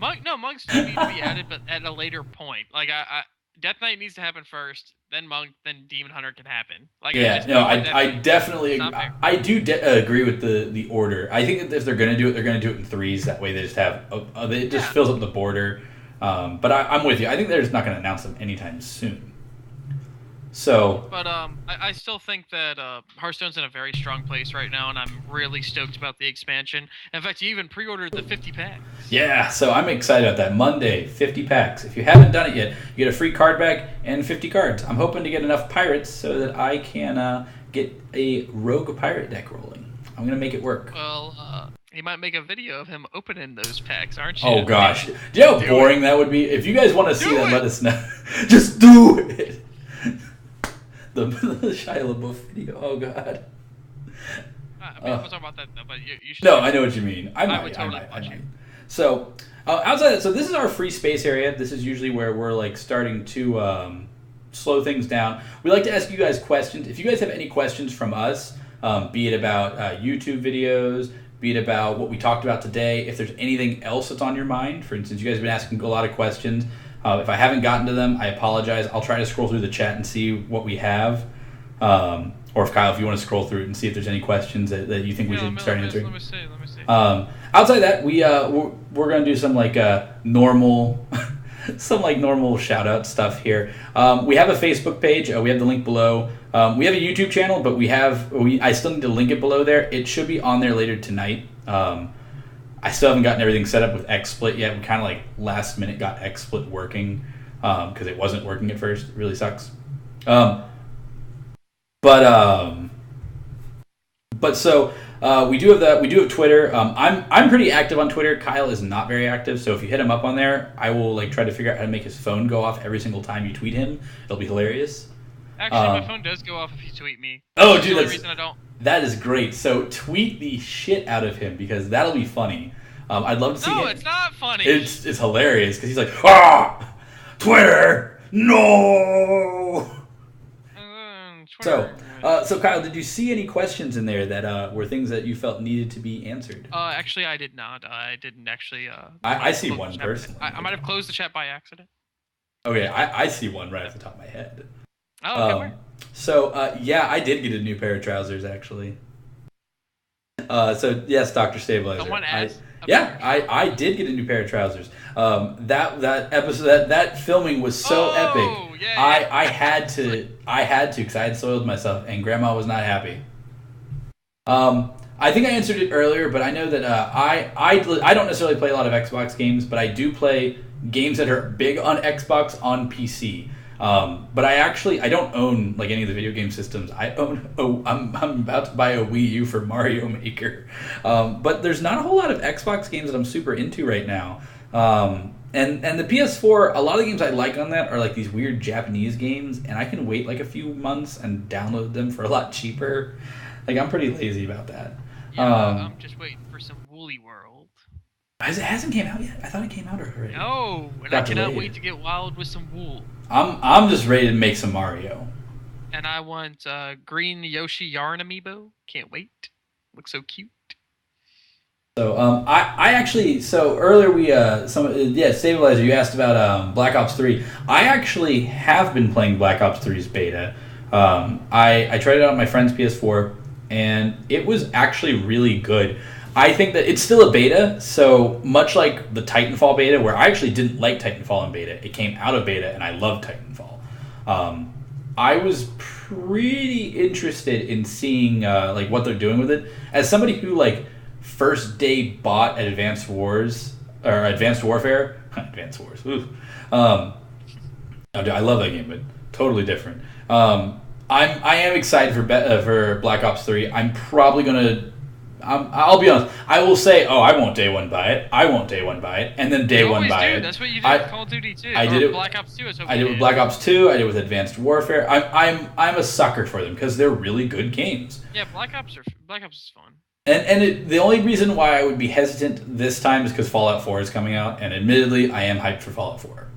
Monks do need to be added, but at a later point. Like Death Knight needs to happen first, then Monk, then Demon Hunter can happen. Like yeah, no, I definitely I do agree with the order. I think that if they're gonna do it, they're gonna do it in threes. That way they just have it just fills up the border. But I'm with you. I think they're just not gonna announce them anytime soon. So, but I still think that Hearthstone's in a very strong place right now, and I'm really stoked about the expansion. In fact, you even pre-ordered the 50 packs. Yeah, so I'm excited about that. Monday, 50 packs. If you haven't done it yet, you get a free card bag and 50 cards. I'm hoping to get enough pirates so that I can get a rogue pirate deck rolling. I'm gonna make it work. Well, you might make a video of him opening those packs, aren't you? Oh gosh, do you know how boring that would be? If you guys want to see that, let us know. Just do it. The Shia LaBeouf video. Oh god. I mean, we'll talk about that though, but you should. No, I know what you mean. I would totally watch might. So outside that, so this is our free space area. This is usually where we're like starting to slow things down. We like to ask you guys questions. If you guys have any questions from us, be it about YouTube videos, be it about what we talked about today, if there's anything else that's on your mind. For instance, you guys have been asking a lot of questions. If I haven't gotten to them, I apologize. I'll try to scroll through the chat and see what we have. Or if Kyle, if you want to scroll through it and see if there's any questions that you think we should start answering. Let me see. Outside of that, we're gonna do some like normal, some like normal shout out stuff here. We have a Facebook page. We have the link below. We have a YouTube channel, but I still need to link it below there. It should be on there later tonight. I still haven't gotten everything set up with XSplit yet. We kind of like last minute got XSplit working because it wasn't working at first. It really sucks. But so we do have Twitter. I'm pretty active on Twitter. Kyle is not very active, so if you hit him up on there, I will like try to figure out how to make his phone go off every single time you tweet him. It'll be hilarious. Actually, my phone does go off if you tweet me. Oh, dude, that's the reason I don't. That is great. So tweet the shit out of him because that'll be funny. I'd love to see. No, it's not funny. It's hilarious because he's like, Twitter, no. Twitter. So Kyle, did you see any questions in there that were things that you felt needed to be answered? Actually, I did not. I didn't actually. I see one personally. I might have closed the chat by accident. Okay, I see one right off the top of my head. Oh, okay. So, yeah, I did get a new pair of trousers, actually. So, yes, Dr. Stabilizer. Someone asked. I did get a new pair of trousers. That episode, that filming was so epic. Yeah. I had to, because I had soiled myself, and Grandma was not happy. I think I answered it earlier, but I know that I don't necessarily play a lot of Xbox games, but I do play games that are big on Xbox on PC. But I don't own like any of the video game systems. I'm about to buy a Wii U for Mario Maker. But there's not a whole lot of Xbox games that I'm super into right now. And the PS4, a lot of the games I like on that are like these weird Japanese games, and I can wait like a few months and download them for a lot cheaper. Like I'm pretty lazy about that. Yeah, I'm just waiting for some Woolly World. It hasn't came out yet. I thought it came out already. No, and I cannot wait to get wild with some wool. I'm just ready to make some Mario. And I want green Yoshi Yarn amiibo. Can't wait. Looks so cute. So I actually earlier Stabilizer, you asked about Black Ops 3. I actually have been playing Black Ops 3's beta. I tried it out on my friend's PS4 and it was actually really good. I think that it's still a beta, so much like the Titanfall beta, where I actually didn't like Titanfall in beta. It came out of beta, and I loved Titanfall. I was pretty interested in seeing like what they're doing with it. As somebody who like first day bought Advanced Warfare, Advanced Wars. Ooh. I love that game, but totally different. I am excited for Black Ops 3. I'm probably gonna. I'll be honest. I will say, I won't day one buy it. And then day one buy it. That's what you did with Call of Duty 2. I did it. Black Ops 2. I did it with Black Ops 2. I did it with Advanced Warfare. I'm a sucker for them because they're really good games. Yeah, Black Ops is fun. And the only reason why I would be hesitant this time is because Fallout 4 is coming out, and admittedly, I am hyped for Fallout 4.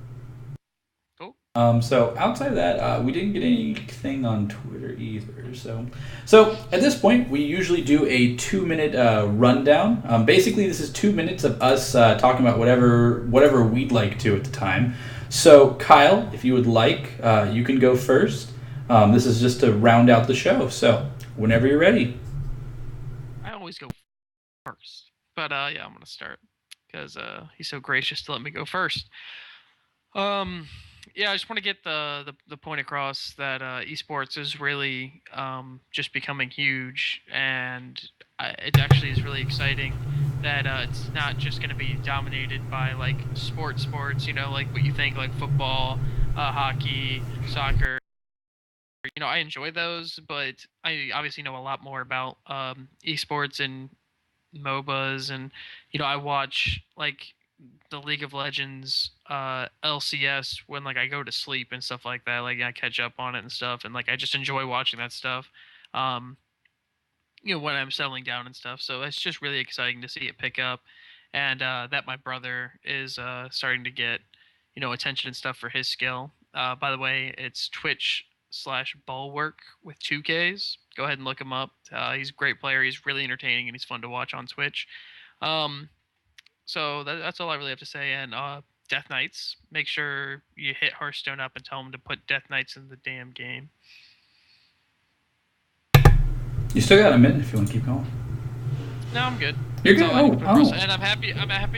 Cool. So outside of that, we didn't get anything on Twitter either. So at this point, we usually do a 2-minute rundown. Basically, this is 2 minutes of us talking about whatever we'd like to at the time. So Kyle, if you would like, you can go first. This is just to round out the show. So whenever you're ready. I always go first, but yeah, I'm gonna start because he's so gracious to let me go first. Yeah, I just want to get the point across that esports is really just becoming huge, and it actually is really exciting that it's not just going to be dominated by like sports, like what you think, like football, hockey, soccer. I enjoy those, but I obviously know a lot more about esports and MOBAs, and I watch like the League of Legends LCS when like I go to sleep and stuff like that. Like I catch up on it and stuff, and like I just enjoy watching that stuff. Um, when I'm settling down and stuff. So it's just really exciting to see it pick up, and that my brother is starting to get attention and stuff for his skill. By the way, it's Twitch/Bulwark with 2Ks. Go ahead and look him up. He's a great player. He's really entertaining and he's fun to watch on Twitch. So that's all I really have to say. And Death Knights, make sure you hit Hearthstone up and tell them to put Death Knights in the damn game. You still got a minute if you want to keep going. No, I'm good. You're good. Oh. And I'm happy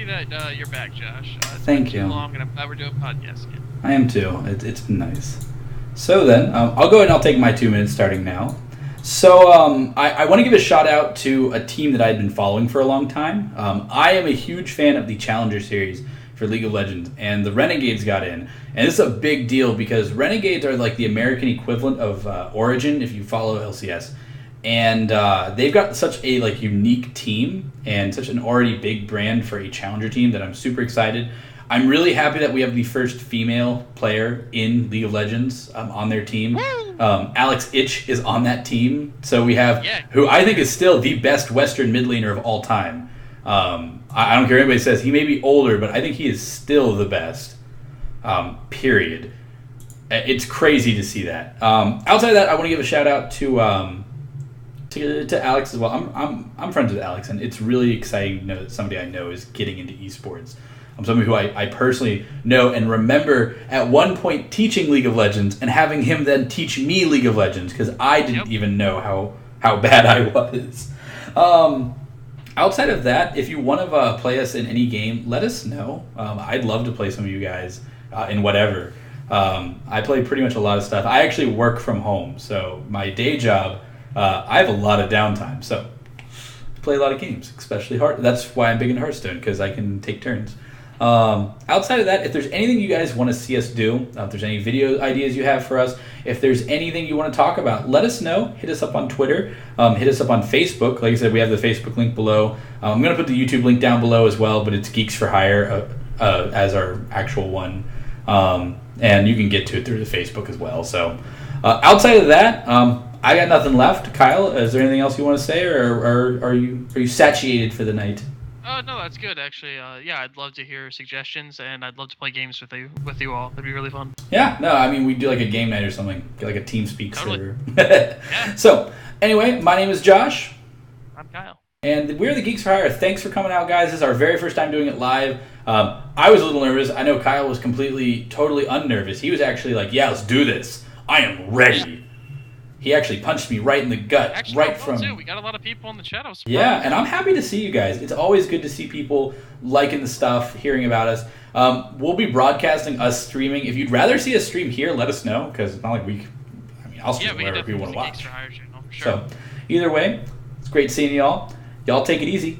that you're back, Josh. Thank you. Too long, and I'm glad we're doing podcasts again. I am too. It's been nice. So then, I'll go ahead and I'll take my 2 minutes starting now. So I want to give a shout out to a team that I've been following for a long time. I am a huge fan of the Challenger series for League of Legends, and the Renegades got in. And this is a big deal because Renegades are like the American equivalent of Origin if you follow LCS. And they've got such a unique team and such an already big brand for a Challenger team that I'm super excited. I'm really happy that we have the first female player in League of Legends on their team. Alex Ich is on that team. So we have who I think is still the best Western mid laner of all time. I don't care what anybody says. He may be older, but I think he is still the best. Period. It's crazy to see that. Outside of that, I want to give a shout out to Alex as well. I'm friends with Alex, and it's really exciting to know that somebody I know is getting into esports. I'm somebody who I personally know and remember at one point teaching League of Legends and having him then teach me League of Legends because I didn't even know how bad I was. Outside of that, if you want to play us in any game, let us know. I'd love to play some of you guys in whatever. I play pretty much a lot of stuff. I actually work from home, so my day job, I have a lot of downtime, so I play a lot of games, especially That's why I'm big in Hearthstone, because I can take turns. Outside of that, if there's anything you guys want to see us do, if there's any video ideas you have for us, if there's anything you want to talk about, let us know. Hit us up on Twitter. Hit us up on Facebook. Like I said, we have the Facebook link below. I'm going to put the YouTube link down below as well, but it's Geeks For Hire as our actual one. And you can get to it through the Facebook as well. So outside of that, I got nothing left. Kyle, is there anything else you want to say, or are you satiated for the night? No, that's good actually. Yeah, I'd love to hear suggestions, and I'd love to play games with you all. That'd be really fun. Yeah, no, I mean we do like a game night or something, get like a TeamSpeak server. Yeah. So anyway, my name is Josh. I'm Kyle. And we're the Geeks For Hire. Thanks for coming out, guys. This is our very first time doing it live. I was a little nervous. I know Kyle was totally unnervous. He was actually like, "Yeah, let's do this. I am ready." He actually punched me right in the gut, too. We got a lot of people in the chat. I was surprised. Yeah, and I'm happy to see you guys. It's always good to see people liking the stuff, hearing about us. We'll be broadcasting us streaming. If you'd rather see us stream here, let us know, because it's not like I'll stream wherever people want to watch. Sure. So, either way, it's great seeing y'all. Y'all take it easy.